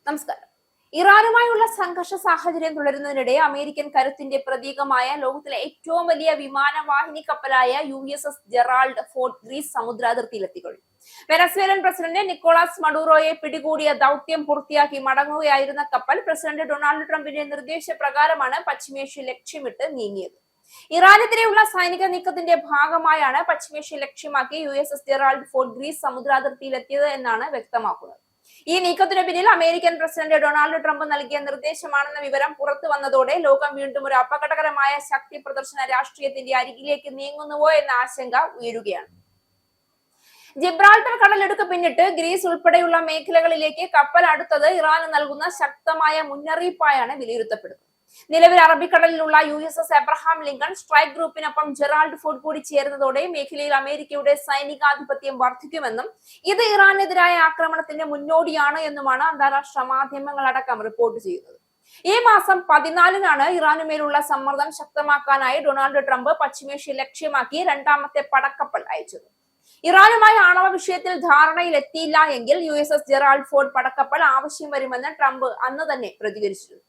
നമസ്കാരം. ഇറാനുമായുള്ള സംഘർഷ സാഹചര്യം തുടരുന്നതിനിടെ അമേരിക്കൻ കരുത്തിന്റെ പ്രതീകമായ ലോകത്തിലെ ഏറ്റവും വലിയ വിമാനവാഹിനി കപ്പലായ USS ജെറാൾഡ് ഫോർഡ് ഗ്രീസ് സമുദ്രാതിർത്തിയിലെത്തിക്കഴിഞ്ഞു. വെനസ്വേലൻ പ്രസിഡന്റ് നിക്കോളാസ് മഡൂറോയെ പിടികൂടിയ ദൗത്യം പൂർത്തിയാക്കി മടങ്ങുകയായിരുന്ന കപ്പൽ പ്രസിഡന്റ് ഡൊണാൾഡ് ട്രംപിന്റെ നിർദ്ദേശപ്രകാരമാണ് പശ്ചിമേഷ്യ ലക്ഷ്യമിട്ട് നീങ്ങിയത്. ഇറാനെതിരെയുള്ള സൈനിക നീക്കത്തിന്റെ ഭാഗമായാണ് പശ്ചിമേഷ്യ ലക്ഷ്യമാക്കി USS ജെറാൾഡ് ഫോർഡ് ഗ്രീസ് സമുദ്രാതിർത്തിയിലെത്തിയത് എന്നാണ് വ്യക്തമാക്കുന്നത്. ഈ നീക്കത്തിനു പിന്നിൽ അമേരിക്കൻ പ്രസിഡന്റ് ഡൊണാൾഡ് ട്രംപ് നൽകിയ നിർദ്ദേശമാണെന്ന വിവരം പുറത്തു വന്നതോടെ ലോകം വീണ്ടും ഒരു അപകടകരമായ ശക്തി പ്രദർശന രാഷ്ട്രീയത്തിന്റെ അരികിലേക്ക് നീങ്ങുന്നുവോ എന്ന ആശങ്ക ഉയരുകയാണ്. ജിബ്രാൾട്ടർ കടലെടുക്ക് പിന്നിട്ട് ഗ്രീസ് ഉൾപ്പെടെയുള്ള മേഖലകളിലേക്ക് കപ്പൽ അടുത്തത് ഇറാന് നൽകുന്ന ശക്തമായ മുന്നറിയിപ്പായാണ് വിലയിരുത്തപ്പെടുന്നത്. നിലവിൽ അറബിക്കടലിലുള്ള USS എബ്രഹാം ലിങ്കൺ സ്ട്രൈക്ക് ഗ്രൂപ്പിനൊപ്പം ജെറാൾഡ് ഫോർഡ് കൂടി ചേരുന്നതോടെ മേഖലയിൽ അമേരിക്കയുടെ സൈനികാധിപത്യം വർദ്ധിക്കുമെന്നും ഇത് ഇറാനെതിരായ ആക്രമണത്തിന്റെ മുന്നോടിയാണ് എന്നുമാണ് അന്താരാഷ്ട്ര മാധ്യമങ്ങളടക്കം റിപ്പോർട്ട് ചെയ്യുന്നത്. ഈ മാസം 14-നാണ് ഇറാനുമേലുള്ള സമ്മർദ്ദം ശക്തമാക്കാനായി ഡൊണാൾഡ് ട്രംപ് പശ്ചിമേഷ്യ ലക്ഷ്യമാക്കി രണ്ടാമത്തെ പടക്കപ്പൽ അയച്ചത്. ഇറാനുമായി ആണവ വിഷയത്തിൽ ധാരണയിലെത്തിയില്ല എങ്കിൽ USS ജെറാൾഡ് ഫോർഡ് പടക്കപ്പൽ ആവശ്യം വരുമെന്ന് ട്രംപ് അന്ന് തന്നെ പ്രതികരിച്ചിരുന്നു.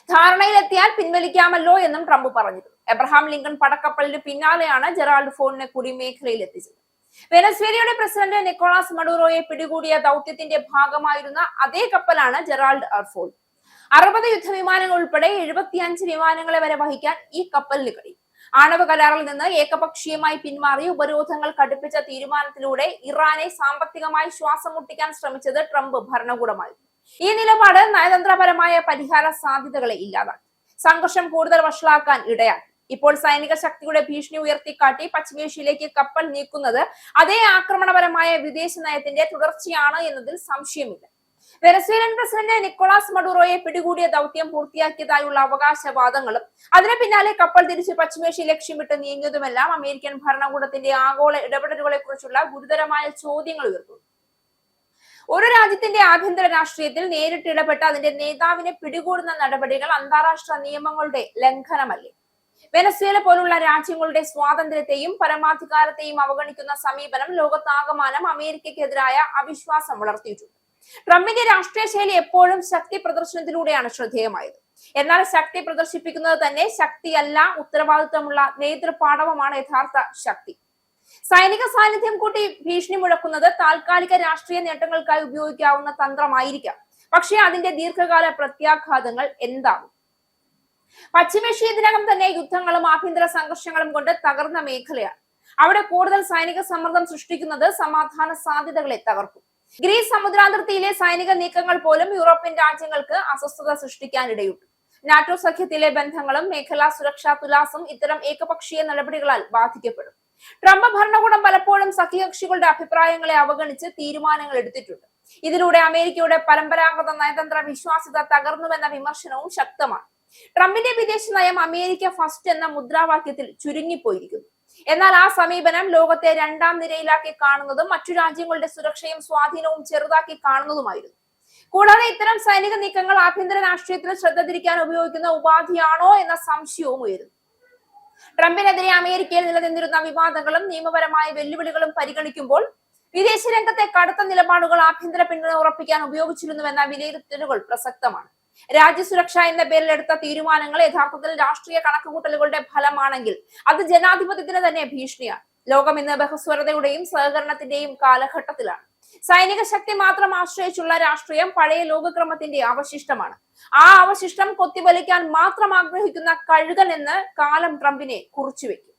ധാരണയിലെത്തിയാൽ പിൻവലിക്കാമല്ലോ എന്നും ട്രംപ് പറഞ്ഞിരുന്നു. എബ്രഹാം ലിങ്കൺ പടക്കപ്പലിന് പിന്നാലെയാണ് ജെറാൾഡ് ഫോർഡിനെ കൂടി മേഖലയിൽ എത്തിച്ചത്. വെനസ്വേലയുടെ പ്രസിഡന്റ് നിക്കോളാസ് മഡൂറോയെ പിടികൂടിയ ദൗത്യത്തിന്റെ ഭാഗമായിരുന്ന അതേ കപ്പലാണ് ജെറാൾഡ് ഫോർഡ്. 60 യുദ്ധവിമാനങ്ങൾ ഉൾപ്പെടെ 75 വിമാനങ്ങളെ വരെ വഹിക്കാൻ ഈ കപ്പലിന് കഴിയും. ആണവ കരാറിൽ നിന്ന് ഏകപക്ഷീയമായി പിന്മാറി ഉപരോധങ്ങൾ കടുപ്പിച്ച തീരുമാനത്തിലൂടെ ഇറാനെ സാമ്പത്തികമായി ശ്വാസം മുട്ടിക്കാൻ ശ്രമിച്ചത് ട്രംപ് ഭരണകൂടമായിരുന്നു. ഈ നിലപാട് നയതന്ത്രപരമായ പരിഹാര സാധ്യതകളെ ഇല്ലാതാക്കി സംഘർഷം കൂടുതൽ വഷളാക്കാൻ ഇടയാക്കി. ഇപ്പോൾ സൈനിക ശക്തിയുടെ ഭീഷണി ഉയർത്തിക്കാട്ടി പശ്ചിമേഷ്യയിലേക്ക് കപ്പൽ നീക്കുന്നത് അതേ ആക്രമണപരമായ വിദേശ നയത്തിന്റെ തുടർച്ചയാണ് എന്നതിൽ സംശയമില്ല. വെനസ്വേലൻ പ്രസിഡന്റ് നിക്കോളാസ് മഡൂറോയെ പിടികൂടിയ ദൗത്യം പൂർത്തിയാക്കിയതായുള്ള അവകാശവാദങ്ങളും അതിന് പിന്നാലെ കപ്പൽ തിരിച്ച് പശ്ചിമേഷ്യ ലക്ഷ്യമിട്ട് നീങ്ങിയതുമെല്ലാം അമേരിക്കൻ ഭരണകൂടത്തിന്റെ ആഗോള ഇടപെടലുകളെ കുറിച്ചുള്ള ഗുരുതരമായ ചോദ്യങ്ങൾ ഉയർത്തുന്നു. ഒരു രാജ്യത്തിന്റെ ആഭ്യന്തര രാഷ്ട്രീയത്തിൽ നേരിട്ട് ഇടപെട്ട് അതിന്റെ നേതാവിനെ പിടികൂടുന്ന നടപടികൾ അന്താരാഷ്ട്ര നിയമങ്ങളുടെ ലംഘനമല്ലേ? വെനസ്വേല പോലുള്ള രാജ്യങ്ങളുടെ സ്വാതന്ത്ര്യത്തെയും പരമാധികാരത്തെയും അവഗണിക്കുന്ന സമീപനം ലോകത്താകമാനം അമേരിക്കയ്ക്കെതിരായ അവിശ്വാസം വളർത്തിയിട്ടുണ്ട്. ട്രംപിന്റെ രാഷ്ട്രീയ ശൈലി എപ്പോഴും ശക്തി പ്രദർശനത്തിലൂടെയാണ് ശ്രദ്ധേയമായത്. എന്നാൽ ശക്തി പ്രദർശിപ്പിക്കുന്നത് തന്നെ ശക്തിയല്ല, ഉത്തരവാദിത്വമുള്ള നേതൃപാടവമാണ് യഥാർത്ഥ ശക്തി. സൈനിക സാന്നിധ്യം കൂട്ടി ഭീഷണി മുഴക്കുന്നത് താൽക്കാലിക രാഷ്ട്രീയ നേട്ടങ്ങൾക്കായി ഉപയോഗിക്കാവുന്ന തന്ത്രമായിരിക്കാം. പക്ഷേ അതിന്റെ ദീർഘകാല പ്രത്യാഘാതങ്ങൾ എന്താകും? പശ്ചിമേഷ്യ ഇതിനകം തന്നെ യുദ്ധങ്ങളും ആഭ്യന്തര സംഘർഷങ്ങളും കൊണ്ട് തകർന്ന മേഖലയാണ്. അവിടെ കൂടുതൽ സൈനിക സമ്മർദ്ദം സൃഷ്ടിക്കുന്നത് സമാധാന സാധ്യതകളെ തകർക്കും. ഗ്രീസ് സമുദ്രാതിർത്തിയിലെ സൈനിക നീക്കങ്ങൾ പോലും യൂറോപ്യൻ രാജ്യങ്ങൾക്ക് അസ്വസ്ഥത സൃഷ്ടിക്കാനിടയുണ്ട്. നാറ്റോ സഖ്യത്തിലെ ബന്ധങ്ങളും മേഖലാ സുരക്ഷാ തുലാസും ഇത്തരം ഏകപക്ഷീയ നടപടികളാൽ ബാധിക്കപ്പെടും. ട്രംപ് ഭരണകൂടം പലപ്പോഴും സഖ്യകക്ഷികളുടെ അഭിപ്രായങ്ങളെ അവഗണിച്ച് തീരുമാനങ്ങൾ എടുത്തിട്ടുണ്ട്. ഇതിലൂടെ അമേരിക്കയുടെ പരമ്പരാഗത നയതന്ത്ര വിശ്വാസ്യത തകർന്നുവെന്ന വിമർശനവും ശക്തമാണ്. ട്രംപിന്റെ വിദേശ നയം അമേരിക്ക ഫസ്റ്റ് എന്ന മുദ്രാവാക്യത്തിൽ ചുരുങ്ങിപ്പോയിരിക്കുന്നു. എന്നാൽ ആ സമീപനം ലോകത്തെ രണ്ടാം നിരയിലാക്കി കാണുന്നതും മറ്റു രാജ്യങ്ങളുടെ സുരക്ഷയും സ്വാധീനവും ചെറുതാക്കി കാണുന്നതുമായിരുന്നു. കൂടാതെ ഇത്തരം സൈനിക നീക്കങ്ങൾ ആഭ്യന്തര രാഷ്ട്രീയത്തിൽ ശ്രദ്ധ തിരിക്കാൻ ഉപയോഗിക്കുന്ന ഉപാധിയാണോ എന്ന സംശയവും ഉയരുന്നു. ട്രംപിനെതിരെ അമേരിക്കയിൽ നിലനിന്നിരുന്ന വിവാദങ്ങളും നിയമപരമായ വെല്ലുവിളികളും പരിഗണിക്കുമ്പോൾ വിദേശ രംഗത്തെ കടുത്ത നിലപാടുകൾ ആഭ്യന്തര പിന്തുണ ഉറപ്പിക്കാൻ ഉപയോഗിച്ചിരുന്നുവെന്ന വിലയിരുത്തലുകൾ പ്രസക്തമാണ്. രാജ്യസുരക്ഷ എന്ന പേരിൽ എടുത്ത തീരുമാനങ്ങൾ യഥാർത്ഥത്തിൽ രാഷ്ട്രീയ കണക്കുകൂട്ടലുകളുടെ ഫലമാണെങ്കിൽ അത് ജനാധിപത്യത്തിന് തന്നെ ഭീഷണിയാണ്. ലോകം ഇന്ന് ബഹുസ്വരതയുടെയും സഹകരണത്തിന്റെയും കാലഘട്ടത്തിലാണ്. സൈനിക ശക്തി മാത്രം ആശ്രയിച്ചുള്ള രാഷ്ട്രീയം പഴയ ലോകക്രമത്തിന്റെ അവശിഷ്ടമാണ്. ആ അവശിഷ്ടം കൊത്തിവലിക്കാൻ മാത്രം ആഗ്രഹിക്കുന്ന കഴുകൻ എന്ന് കാലം ട്രംപിനെ കുറിച്ചുവെക്കും.